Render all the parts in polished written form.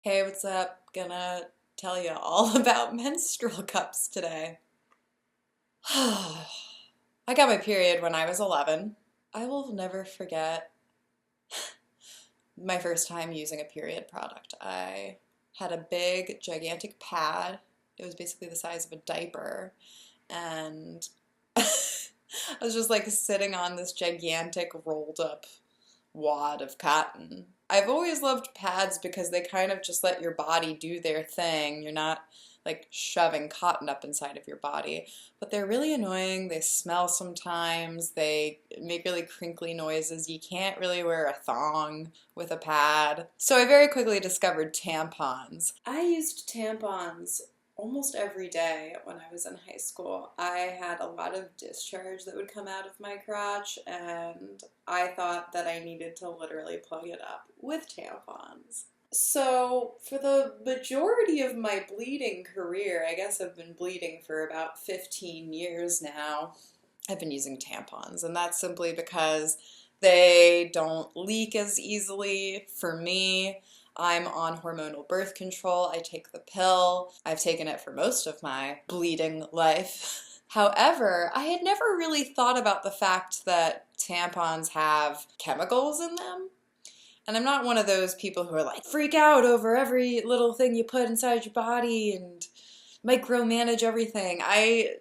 Hey, what's up? Gonna tell you all about menstrual cups today. I got my period when I was 11. I will never forget my first time using a period product. I had a big, gigantic pad. It was basically the size of a diaper. And I was just like sitting on this gigantic rolled up wad of cotton. I've always loved pads because they kind of just let your body do their thing. You're not like shoving cotton up inside of your body. But they're really annoying. They smell sometimes. They make really crinkly noises. You can't really wear a thong with a pad. So I very quickly discovered tampons. I used tampons almost every day when I was in high school. I had a lot of discharge that would come out of my crotch, and I thought that I needed to literally plug it up with tampons. So, for the majority of my bleeding career, I guess I've been bleeding for about 15 years now, I've been using tampons, and that's simply because they don't leak as easily for me. I'm on hormonal birth control. I take the pill. I've taken it for most of my bleeding life. However, I had never really thought about the fact that tampons have chemicals in them. And I'm not one of those people who are like, freak out over every little thing you put inside your body and micromanage everything. I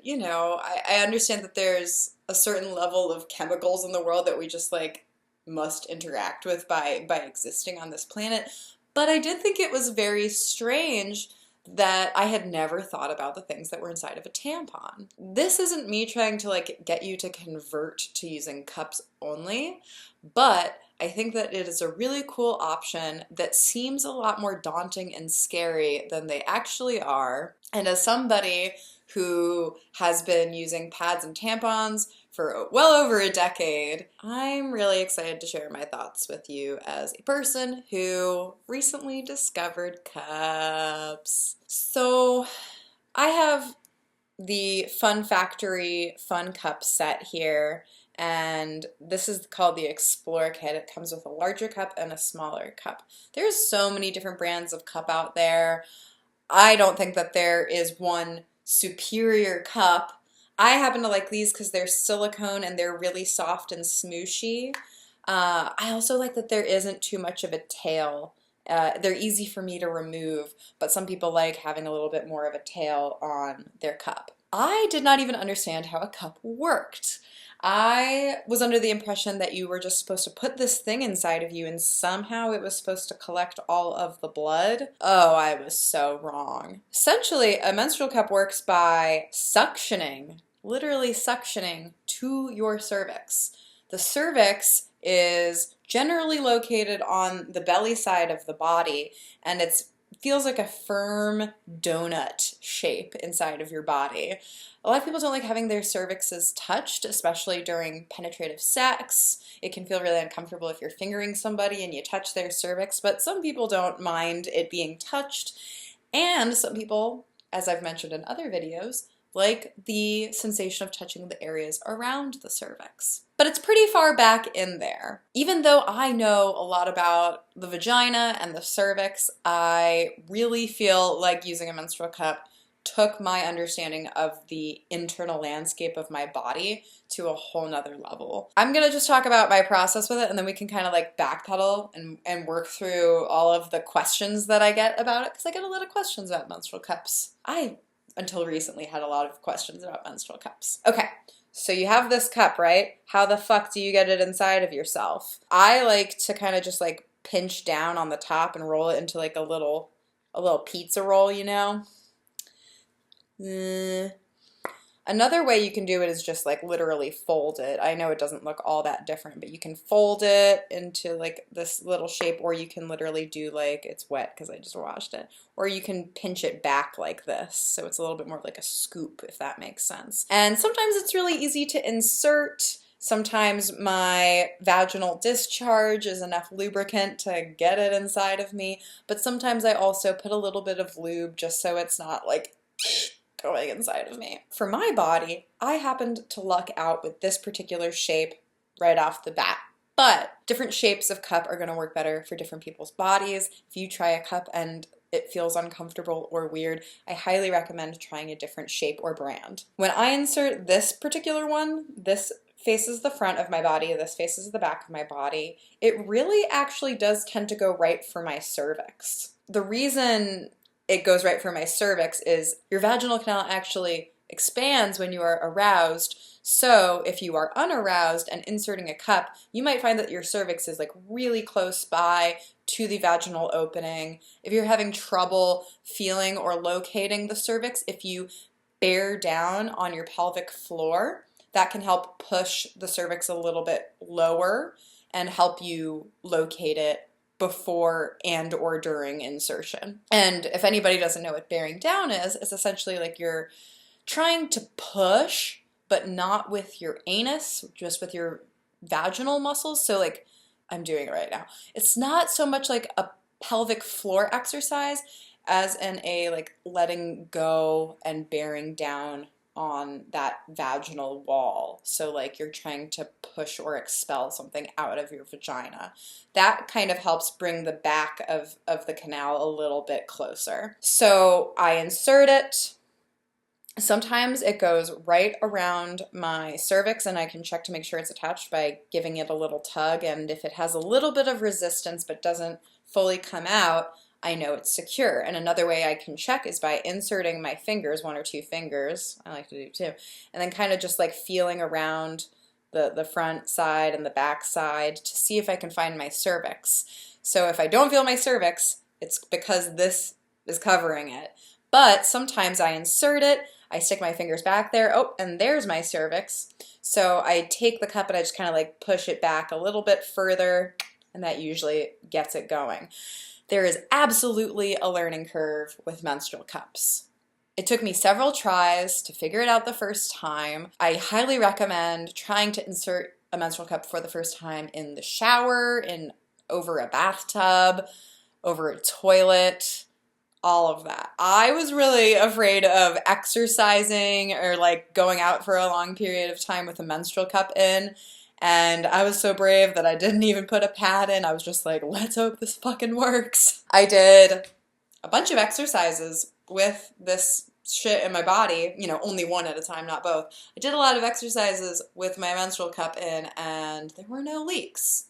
understand that there's a certain level of chemicals in the world that we just like must interact with by existing on this planet. But I did think it was very strange that I had never thought about the things that were inside of a tampon. This isn't me trying to like get you to convert to using cups only, but I think that it is a really cool option that seems a lot more daunting and scary than they actually are. And as somebody who has been using pads and tampons for well over a decade, I'm really excited to share my thoughts with you as a person who recently discovered cups. So I have the Fun Factory Fun Cup set here, and this is called the Explore Kit. It comes with a larger cup and a smaller cup. There's so many different brands of cup out there. I don't think that there is one superior cup. I happen to like these because they're silicone and they're really soft and smooshy. I also like that there isn't too much of a tail. They're easy for me to remove, but some people like having a little bit more of a tail on their cup. I did not even understand how a cup worked. I was under the impression that you were just supposed to put this thing inside of you and somehow it was supposed to collect all of the blood. Oh, I was so wrong. Essentially, a menstrual cup works by suctioning, literally suctioning to your cervix. The cervix is generally located on the belly side of the body, and it feels like a firm donut shape inside of your body. A lot of people don't like having their cervixes touched, especially during penetrative sex. It can feel really uncomfortable if you're fingering somebody and you touch their cervix, but some people don't mind it being touched, and some people, as I've mentioned in other videos, like the sensation of touching the areas around the cervix. But it's pretty far back in there. Even though I know a lot about the vagina and the cervix, I really feel like using a menstrual cup took my understanding of the internal landscape of my body to a whole nother level. I'm gonna just talk about my process with it, and then we can kind of like backpedal and work through all of the questions that I get about it, because I get a lot of questions about menstrual cups. I, until recently, had a lot of questions about menstrual cups. Okay, so you have this cup, right? How the fuck do you get it inside of yourself? I like to kind of just like pinch down on the top and roll it into like a little pizza roll, you know? Another way you can do it is just like literally fold it. I know it doesn't look all that different, but you can fold it into like this little shape, or you can literally do like, it's wet because I just washed it, or you can pinch it back like this. So it's a little bit more like a scoop, if that makes sense. And sometimes it's really easy to insert. Sometimes my vaginal discharge is enough lubricant to get it inside of me, but sometimes I also put a little bit of lube just so it's not like going inside of me. For my body, I happened to luck out with this particular shape right off the bat. But different shapes of cup are going to work better for different people's bodies. If you try a cup and it feels uncomfortable or weird, I highly recommend trying a different shape or brand. When I insert this particular one, this faces the front of my body, this faces the back of my body, it really actually does tend to go right for my cervix. The reason it goes right for my cervix is your vaginal canal actually expands when you are aroused. So if you are unaroused and inserting a cup, you might find that your cervix is like really close by to the vaginal opening. If you're having trouble feeling or locating the cervix, if you bear down on your pelvic floor, that can help push the cervix a little bit lower and help you locate it before and or during insertion. And if anybody doesn't know what bearing down is, it's essentially like you're trying to push, but not with your anus, just with your vaginal muscles. So like I'm doing it right now. It's not so much like a pelvic floor exercise as in a like letting go and bearing down on that vaginal wall. So like you're trying to push or expel something out of your vagina. That kind of helps bring the back of the canal a little bit closer. So I insert it. Sometimes it goes right around my cervix, and I can check to make sure it's attached by giving it a little tug, and if it has a little bit of resistance but doesn't fully come out, I know it's secure. And another way I can check is by inserting my fingers, 1 or 2 fingers, I like to do 2, and then kind of just like feeling around the front side and the back side to see if I can find my cervix. So if I don't feel my cervix, it's because this is covering it. But sometimes I insert it, I stick my fingers back there, oh, and there's my cervix. So I take the cup and I just kind of like push it back a little bit further, and that usually gets it going. There is absolutely a learning curve with menstrual cups. It took me several tries to figure it out the first time. I highly recommend trying to insert a menstrual cup for the first time in the shower, over a bathtub, over a toilet, all of that. I was really afraid of exercising or like going out for a long period of time with a menstrual cup in, and I was so brave that I didn't even put a pad in. I was just like, let's hope this fucking works. I did a bunch of exercises with this shit in my body, you know, only one at a time, not both. I did a lot of exercises with my menstrual cup in, and there were no leaks.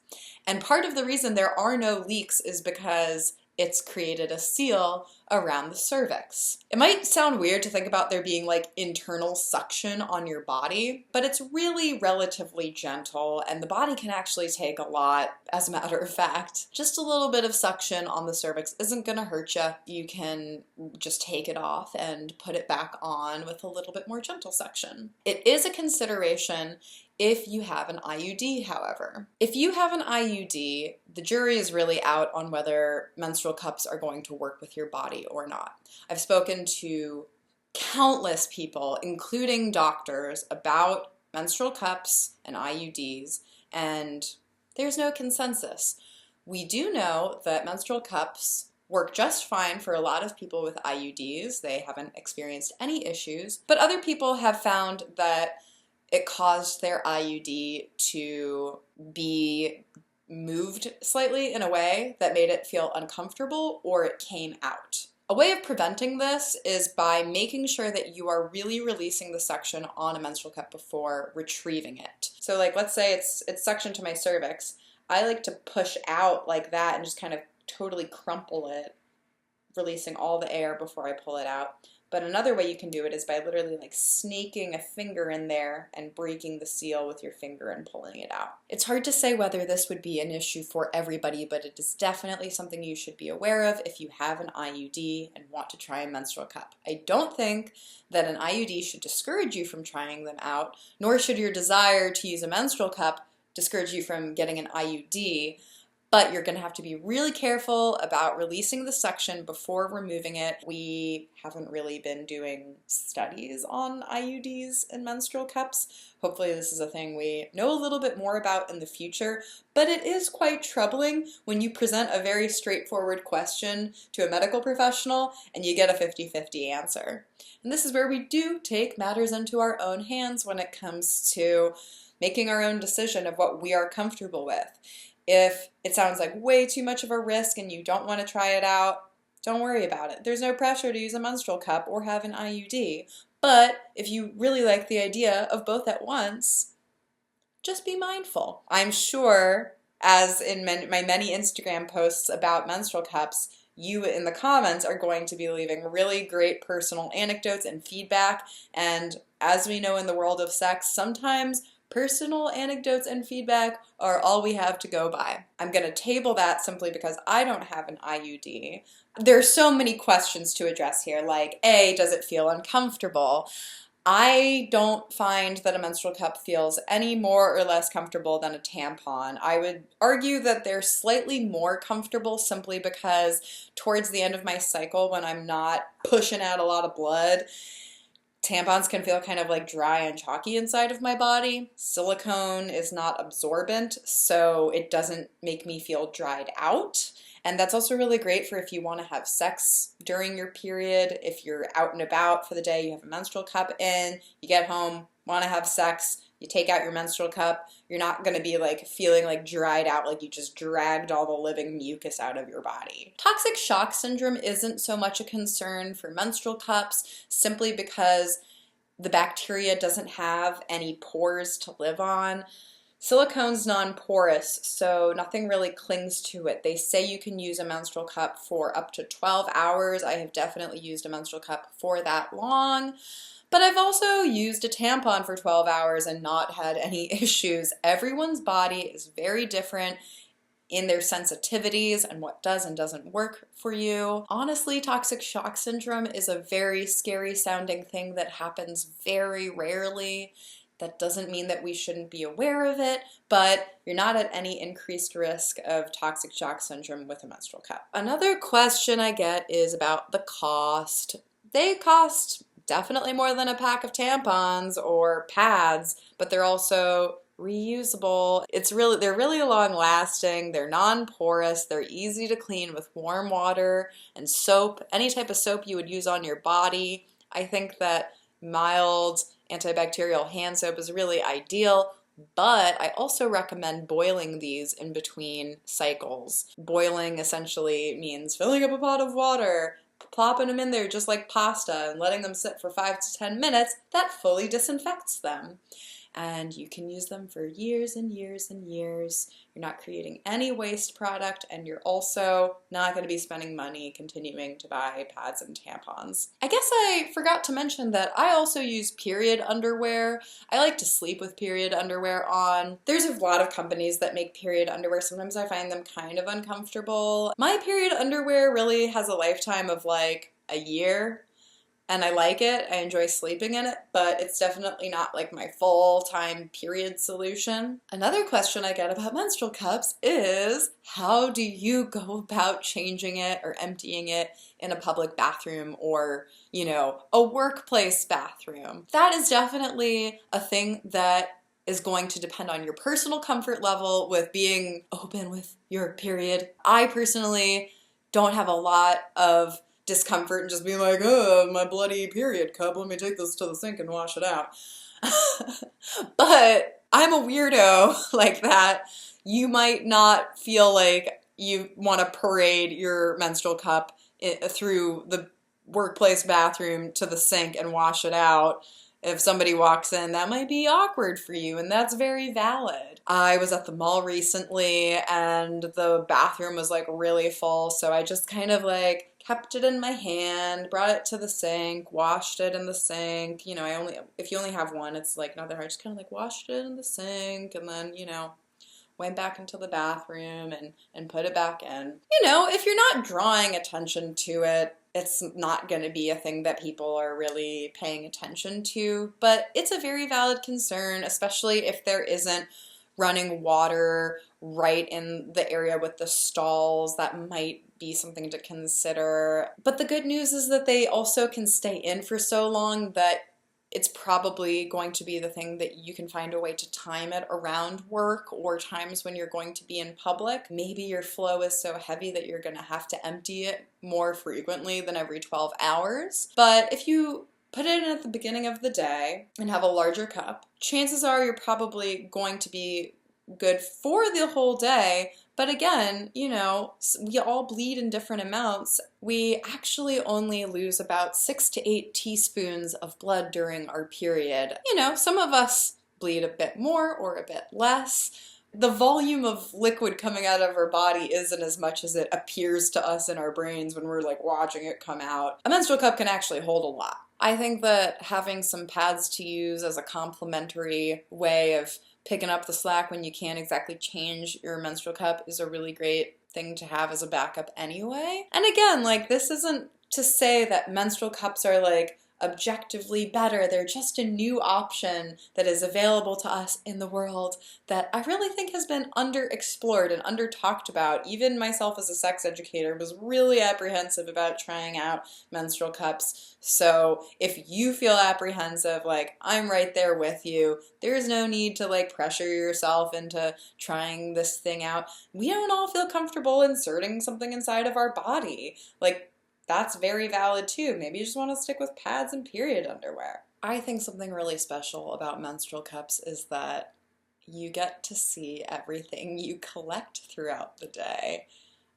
And part of the reason there are no leaks is because it's created a seal around the cervix. It might sound weird to think about there being like internal suction on your body, but it's really relatively gentle, and the body can actually take a lot, as a matter of fact. Just a little bit of suction on the cervix isn't gonna hurt you. You can just take it off and put it back on with a little bit more gentle suction. It is a consideration if you have an IUD, however. If you have an IUD, the jury is really out on whether menstrual cups are going to work with your body or not. I've spoken to countless people, including doctors, about menstrual cups and IUDs, and there's no consensus. We do know that menstrual cups work just fine for a lot of people with IUDs. They haven't experienced any issues, but other people have found that it caused their IUD to be moved slightly in a way that made it feel uncomfortable, or it came out. A way of preventing this is by making sure that you are really releasing the suction on a menstrual cup before retrieving it. So like, let's say it's suction to my cervix. I like to push out like that and just kind of totally crumple it, releasing all the air before I pull it out. But another way you can do it is by literally like snaking a finger in there and breaking the seal with your finger and pulling it out. It's hard to say whether this would be an issue for everybody, but it is definitely something you should be aware of if you have an IUD and want to try a menstrual cup. I don't think that an IUD should discourage you from trying them out, nor should your desire to use a menstrual cup discourage you from getting an IUD. But you're going to have to be really careful about releasing the suction before removing it. We haven't really been doing studies on IUDs and menstrual cups. Hopefully this is a thing we know a little bit more about in the future, but it is quite troubling when you present a very straightforward question to a medical professional and you get a 50-50 answer. And this is where we do take matters into our own hands when it comes to making our own decision of what we are comfortable with. If it sounds like way too much of a risk and you don't want to try it out, don't worry about it. There's no pressure to use a menstrual cup or have an IUD. But if you really like the idea of both at once, just be mindful. I'm sure, as in my many Instagram posts about menstrual cups, you in the comments are going to be leaving really great personal anecdotes and feedback. And as we know in the world of sex, sometimes personal anecdotes and feedback are all we have to go by. I'm going to table that simply because I don't have an IUD. There's so many questions to address here, like A, does it feel uncomfortable? I don't find that a menstrual cup feels any more or less comfortable than a tampon. I would argue that they're slightly more comfortable simply because towards the end of my cycle, when I'm not pushing out a lot of blood, tampons can feel kind of like dry and chalky inside of my body. Silicone is not absorbent, so it doesn't make me feel dried out. And that's also really great for if you want to have sex during your period. If you're out and about for the day, you have a menstrual cup in, you get home, want to have sex, you take out your menstrual cup, you're not going to be like feeling like dried out, like you just dragged all the living mucus out of your body. Toxic shock syndrome isn't so much a concern for menstrual cups simply because the bacteria doesn't have any pores to live on. Silicone's non-porous, so nothing really clings to it. They say you can use a menstrual cup for up to 12 hours. I have definitely used a menstrual cup for that long, but I've also used a tampon for 12 hours and not had any issues. Everyone's body is very different in their sensitivities and what does and doesn't work for you. Honestly, toxic shock syndrome is a very scary sounding thing that happens very rarely. That doesn't mean that we shouldn't be aware of it, but you're not at any increased risk of toxic shock syndrome with a menstrual cup. Another question I get is about the cost. They cost definitely more than a pack of tampons or pads, but they're also reusable. They're really long lasting, they're non-porous, they're easy to clean with warm water and soap, any type of soap you would use on your body. I think that mild antibacterial hand soap is really ideal, but I also recommend boiling these in between cycles. Boiling essentially means filling up a pot of water, plopping them in there just like pasta, and letting them sit for 5 to 10 minutes. That fully disinfects them. And you can use them for years and years and years. You're not creating any waste product, and you're also not going to be spending money continuing to buy pads and tampons. I guess I forgot to mention that I also use period underwear. I like to sleep with period underwear on. There's a lot of companies that make period underwear. Sometimes I find them kind of uncomfortable. My period underwear really has a lifetime of like a year. And I like it, I enjoy sleeping in it, but it's definitely not like my full-time period solution. Another question I get about menstrual cups is, how do you go about changing it or emptying it in a public bathroom or, a workplace bathroom? That is definitely a thing that is going to depend on your personal comfort level with being open with your period. I personally don't have a lot of discomfort and just being like, oh, my bloody period cup, let me take this to the sink and wash it out. But I'm a weirdo like that. You might not feel like you want to parade your menstrual cup through the workplace bathroom to the sink and wash it out. If somebody walks in, that might be awkward for you, and that's very valid. I was at the mall recently and the bathroom was like really full, so I just kind of like kept it in my hand, brought it to the sink, washed it in the sink. If you only have one, it's like not that hard. Just kind of like washed it in the sink and then, went back into the bathroom and put it back in. If you're not drawing attention to it, it's not going to be a thing that people are really paying attention to, but it's a very valid concern, especially if there isn't running water right in the area with the stalls. That might be something to consider. But the good news is that they also can stay in for so long that it's probably going to be the thing that you can find a way to time it around work or times when you're going to be in public. Maybe your flow is so heavy that you're going to have to empty it more frequently than every 12 hours. But if you Put it in at the beginning of the day and have a larger cup. Chances are you're probably going to be good for the whole day. But again, you know, we all bleed in different amounts. We actually only lose about 6 to 8 teaspoons of blood during our period. You know, some of us bleed a bit more or a bit less. The volume of liquid coming out of our body isn't as much as it appears to us in our brains when we're like watching it come out. A menstrual cup can actually hold a lot. I think that having some pads to use as a complementary way of picking up the slack when you can't exactly change your menstrual cup is a really great thing to have as a backup anyway. And again, like, this isn't to say that menstrual cups are like objectively better. They're just a new option that is available to us in the world that I really think has been underexplored and under talked about. Even myself as a sex educator was really apprehensive about trying out menstrual cups. So if you feel apprehensive, like, I'm right there with you. There's no need to like pressure yourself into trying this thing out. We don't all feel comfortable inserting something inside of our body. Like, that's very valid too. Maybe you just want to stick with pads and period underwear. I think something really special about menstrual cups is that you get to see everything you collect throughout the day.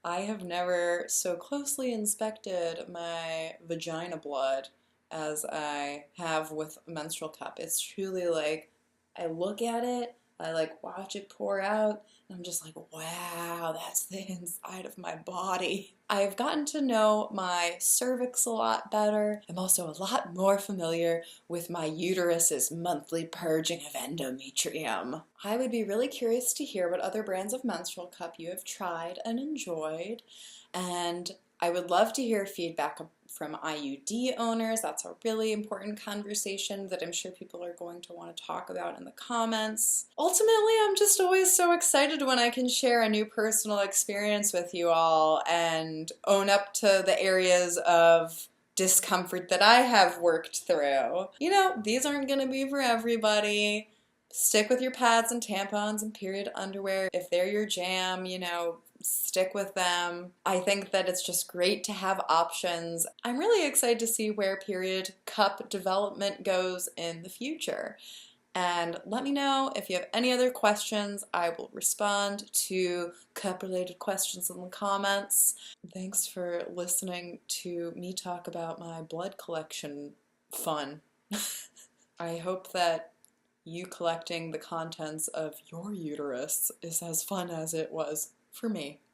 I have never so closely inspected my vagina blood as I have with a menstrual cup. It's truly like, I look at it, I like watch it pour out, and I'm just like, wow, that's the inside of my body. I've gotten to know my cervix a lot better. I'm also a lot more familiar with my uterus's monthly purging of endometrium. I would be really curious to hear what other brands of menstrual cup you have tried and enjoyed, and I would love to hear feedback from IUD owners. That's a really important conversation that I'm sure people are going to want to talk about in the comments. Ultimately, I'm just always so excited when I can share a new personal experience with you all and own up to the areas of discomfort that I have worked through. You know, these aren't going to be for everybody. Stick with your pads and tampons and period underwear. If they're your jam, you know, stick with them. I think that it's just great to have options. I'm really excited to see where period cup development goes in the future. And let me know if you have any other questions. I will respond to cup-related questions in the comments. Thanks for listening to me talk about my blood collection fun. I hope that you collecting the contents of your uterus is as fun as it was for me.